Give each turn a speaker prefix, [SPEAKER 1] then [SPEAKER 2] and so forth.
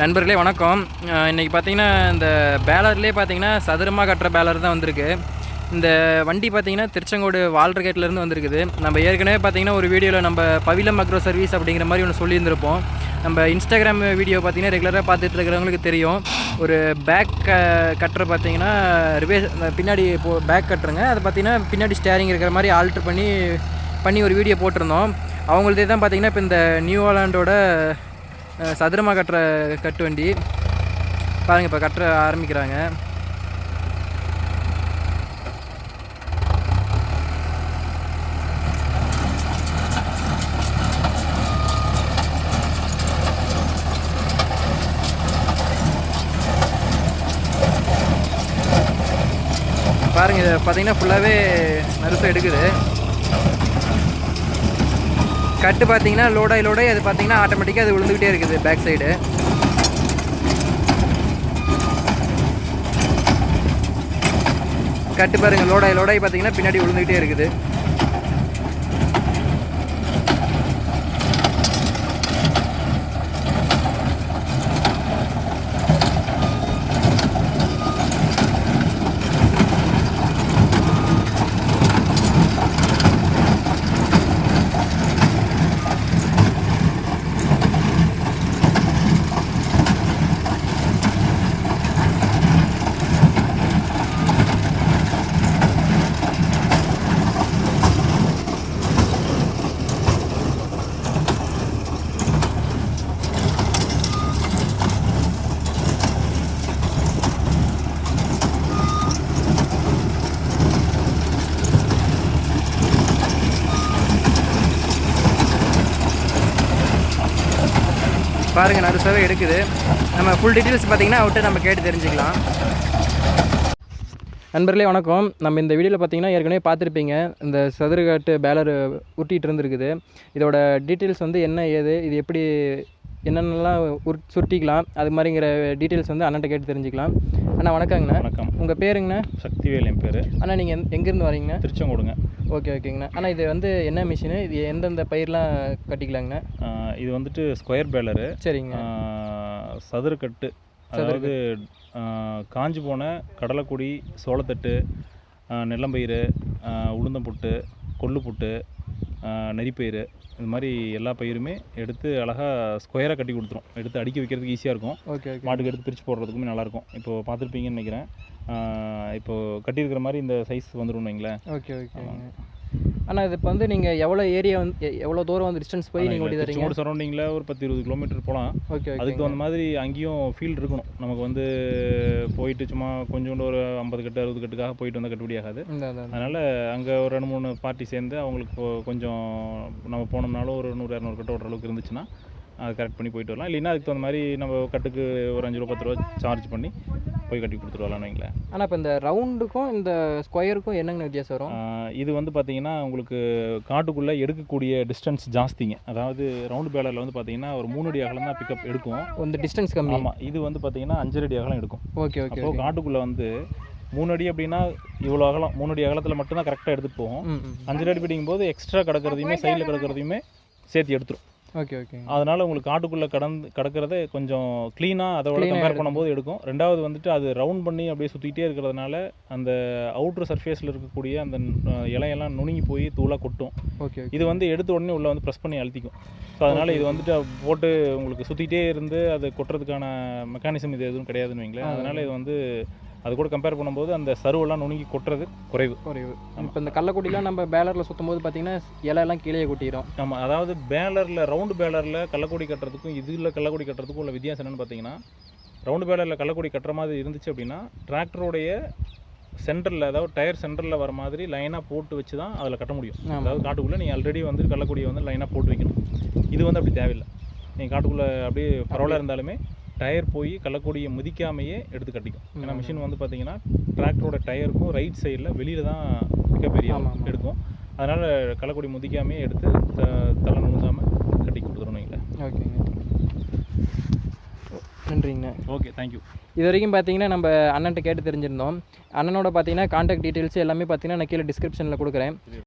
[SPEAKER 1] நண்பர்களே வணக்கம். இன்றைக்கி பார்த்தீங்கன்னா இந்த பேலர்லேயே பார்த்தீங்கன்னா சதுரமாக கட்டுற பேலர் தான் வந்திருக்கு. இந்த வண்டி பார்த்தீங்கன்னா திருச்செங்கோடு வால்ரகேட்லேருந்து வந்திருக்குது. நம்ம ஏற்கனவே பார்த்தீங்கன்னா ஒரு வீடியோவில் நம்ம பவிலம் அக்ரோ சர்வீஸ் அப்படிங்கிற மாதிரி ஒன்று சொல்லியிருந்திருப்போம். நம்ம இன்ஸ்டாகிராம் வீடியோ பார்த்தீங்கன்னா ரெகுலராக பார்த்துட்டு இருக்கிறவங்களுக்கு தெரியும். ஒரு பேக் கட்டுற பார்த்தீங்கன்னா பின்னாடி பேக் கட்டுறங்க, அது பார்த்தீங்கன்னா பின்னாடி ஸ்டேரிங் இருக்கிற மாதிரி ஆல்ட்ரு பண்ணி ஒரு வீடியோ போட்டிருந்தோம். அவங்களதே தான் பார்த்தீங்கன்னா இப்போ இந்த நியூ ஹாலண்டோட சதுரமாக கட்டுற கட்டு வண்டி பாருங்கள், இப்போ கட்டுற ஆரம்பிக்கிறாங்க. பாருங்கள், இதை பார்த்தீங்கன்னா ஃபுல்லாகவே நறுசு எடுக்குது. கட்டு பார்த்தீங்கன்னா லோடாய் அது பார்த்தீங்கன்னா ஆட்டோமேட்டிக்காக அது விழுந்துக்கிட்டே இருக்குது பேக் சைடு. கட்டு பாருங்கள் லோடாய் பார்த்தீங்கன்னா பின்னாடி விழுந்துக்கிட்டே இருக்குது. பாருங்கள் நறுசாவே எடுக்குது. நம்ம ஃபுல் டீட்டெயில்ஸ் பார்த்திங்கன்னா அவர்கிட்ட நம்ம கேட்டு தெரிஞ்சுக்கலாம். நண்பர்களே வணக்கம். நம்ம இந்த வீடியோவில் பார்த்திங்கன்னா ஏற்கனவே பார்த்துருப்பீங்க, இந்த சதுரகாட்டு பேலர் உருட்டிகிட்டு இருந்துருக்குது. இதோட டீட்டெயில்ஸ் வந்து என்ன ஏது, இது எப்படி என்னென்னலாம் சுருட்டிக்கலாம், அது மாதிரிங்கிற டீட்டெயில்ஸ் வந்து அண்ணன்ட்ட கேட்டு தெரிஞ்சுக்கலாம். அண்ணா வணக்கங்கண்ணா.
[SPEAKER 2] வணக்கம்.
[SPEAKER 1] உங்கள் பேருங்கண்ணா?
[SPEAKER 2] சக்திவேல் என் பேர்.
[SPEAKER 1] அண்ணா நீங்கள் எங்கேருந்து வரீங்கண்ணா?
[SPEAKER 2] திருச்செங்கோடுங்க.
[SPEAKER 1] ஓகேங்கண்ணா. ஆனால் இது வந்து என்ன மிஷினு, இது எந்தெந்த பயிரெலாம் கட்டிக்கலாங்கண்ணா?
[SPEAKER 2] இது வந்துட்டு ஸ்கொயர் பேலரு.
[SPEAKER 1] சரிங்க.
[SPEAKER 2] சதுரக்கட்டு, அதாவது காஞ்சி போன கடலைக்குடி, சோளத்தட்டு, நெல்லம்பயிறு, உளுந்தம்புட்டு, கொள்ளுப்புட்டு, நெறிப்பயிறு, இந்த மாதிரி எல்லா பயிருமே எடுத்து அழகாக ஸ்கொயராக கட்டி கொடுத்துரும். எடுத்து அடிக்க வைக்கிறதுக்கு ஈஸியாக இருக்கும்.
[SPEAKER 1] ஓகே.
[SPEAKER 2] மாட்டுக்கு எடுத்து பிரித்து போடுறதுக்குமே நல்லாயிருக்கும். இப்போது பார்த்துருப்பீங்கன்னு நினைக்கிறேன். இப்போது கட்டியிருக்கிற மாதிரி இந்த சைஸ் வந்துடும் வைங்களேன்.
[SPEAKER 1] ஓகே. ஆனால் இது இப்போ வந்து நீங்கள் எவ்வளோ ஏரியா வந்து எவ்வளோ தூரம் வந்து டிஸ்டன்ஸ் போய் நீங்கள் ஓடி தரீங்க?
[SPEAKER 2] சரௌண்டிங்கில் ஒரு 10-20 கிலோமீட்டர் போகலாம்.
[SPEAKER 1] ஓகே.
[SPEAKER 2] அதுக்கு தகுந்த மாதிரி அங்கேயும் ஃபீல்டு இருக்கணும். நமக்கு வந்து போயிட்டு சும்மா கொஞ்சோண்டு ஒரு 50 கட்டு 60 கட்டுக்காக போயிட்டு வந்தால் கட்டுப்படி ஆகாது. அதனால் அங்கே ஒரு 2-3 பார்ட்டி சேர்ந்து அவங்களுக்கு கொஞ்சம் நம்ம போனோம்னாலும் ஒரு 100-200 கட்டு ஓடுற அளவுக்கு இருந்துச்சுன்னா அது கரெக்ட் பண்ணி போயிட்டு வரலாம். இல்லைன்னா அதுக்கு தகுந்த மாதிரி நம்ம கட்டுக்கு ஒரு 5 ரூபா 10 ரூபா சார்ஜ் பண்ணி போய் கட்டி கொடுத்துருவாங்கன்னு வைங்களேன்.
[SPEAKER 1] ஆனால் இப்போ இந்த ரவுண்டுக்கும் இந்த ஸ்கொயருக்கும் என்னங்க வித்தியாசம் வரும்?
[SPEAKER 2] இது வந்து பார்த்தீங்கன்னா உங்களுக்கு காட்டுக்குள்ளே எடுக்கக்கூடிய டிஸ்டன்ஸ் ஜாஸ்திங்க. அதாவது ரவுண்டு பேலரில் வந்து பார்த்தீங்கன்னா ஒரு 3 அடி அகலம் தான் பிக்கப் எடுக்கும்.
[SPEAKER 1] இந்த டிஸ்டன்ஸ் கம்மி.
[SPEAKER 2] ஆமாம், இது வந்து பார்த்தீங்கன்னா 5 அடி அகலம் எடுக்கும்.
[SPEAKER 1] ஓகே.
[SPEAKER 2] அப்போ காட்டுக்குள்ளே வந்து 3 அடி அப்படின்னா இவ்வளோ அகலம், 3 அடி அகலத்தில் மட்டும்தான் கரெக்டாக எடுத்துகிட்டு போகும். 5 அடி பிடிக்கும் போது எக்ஸ்ட்ரா கிடக்கிறதையுமே சைடில் கிடக்கிறதையுமே சேர்த்து எடுத்துரும்.
[SPEAKER 1] ஓகே.
[SPEAKER 2] அதனால் உங்களுக்கு காட்டுக்குள்ளே கிடக்கிறத கொஞ்சம் க்ளீனாக அதோட கம்பேர் பண்ணும்போது எடுக்கும். ரெண்டாவது வந்துட்டு அது ரவுண்ட் பண்ணி அப்படியே சுற்றிக்கிட்டே இருக்கிறதுனால அந்த அவுட்ரு சர்ஃபேஸில் இருக்கக்கூடிய அந்த இலையெல்லாம் நுணுங்கி போய் தூளாக கொட்டும்.
[SPEAKER 1] ஓகே.
[SPEAKER 2] இது வந்து எடுத்த உடனே உள்ளே வந்து ப்ரெஸ் பண்ணி அழுத்திக்கும். ஸோ அதனால் இது வந்துட்டு போட்டு உங்களுக்கு சுற்றிக்கிட்டே இருந்து அது கொட்டுறதுக்கான மெக்கானிசம் இது எதுவும் கிடையாதுன்னு வைங்களேன். அதனால் இது வந்து அது கூட கம்பேர் பண்ணும்போது அந்த சருவெல்லாம் நுணுங்கி கொட்டுறது குறைவு.
[SPEAKER 1] இப்போ இந்த கள்ளக்குடிலாம் நம்ம பேலரில் சுற்றும் போது பார்த்தீங்கன்னா இலையெல்லாம் கீழே கொட்டிடும்.
[SPEAKER 2] ஆமாம், அதாவது பேலரில் ரவுண்டு பேலரில் கள்ளக்குடி கட்டுறதுக்கும் இதில் கள்ளக்குடி கட்டுறதுக்கும் உள்ள வித்தியாசம் என்னென்னு பார்த்தீங்கன்னா, ரவுண்டு பேலரில் கள்ளக்குடி கட்டுற மாதிரி இருந்துச்சு அப்படின்னா டிராக்டருடைய சென்டரில், அதாவது டயர் சென்டரில் வர மாதிரி லைனாக போட்டு வச்சு தான் அதில் கட்ட முடியும். அதாவது காட்டுக்குள்ளே நீங்கள் ஆல்ரெடி வந்து கள்ளக்குடியை வந்து லைனாக போட்டு வைக்கணும். இது வந்து அப்படி தேவையில்லை. நீங்கள் காட்டுக்குள்ளே அப்படியே பரவலாக இருந்தாலுமே டயர் போய் கள்ளக்கூடியை மிதிக்காமையே எடுத்து கட்டிக்கும். ஏன்னா மிஷின் வந்து பார்த்தீங்கன்னா டிராக்டரோட டயருக்கும் ரைட் சைடில் வெளியில் தான் பிக்கப் ஏரியா எடுக்கும். அதனால் கள்ளக்குடி மிதிக்காமையே எடுத்து தலை நுழுங்காமல் கட்டி கொடுத்துருணும் வைங்களேன்.
[SPEAKER 1] ஓகேங்க, நன்றிங்கண்ணா.
[SPEAKER 2] Okay, thank you.
[SPEAKER 1] இது வரைக்கும் பார்த்தீங்கன்னா நம்ம அண்ணன்ட்ட கேட்டு தெரிஞ்சிருந்தோம். அண்ணனோட பார்த்தீங்கன்னா கான்டாக்ட் டீட்டெயில்ஸ் எல்லாமே பார்த்தீங்கன்னா நான் கீழே டிஸ்கிரிப்ஷனில் கொடுக்குறேன்.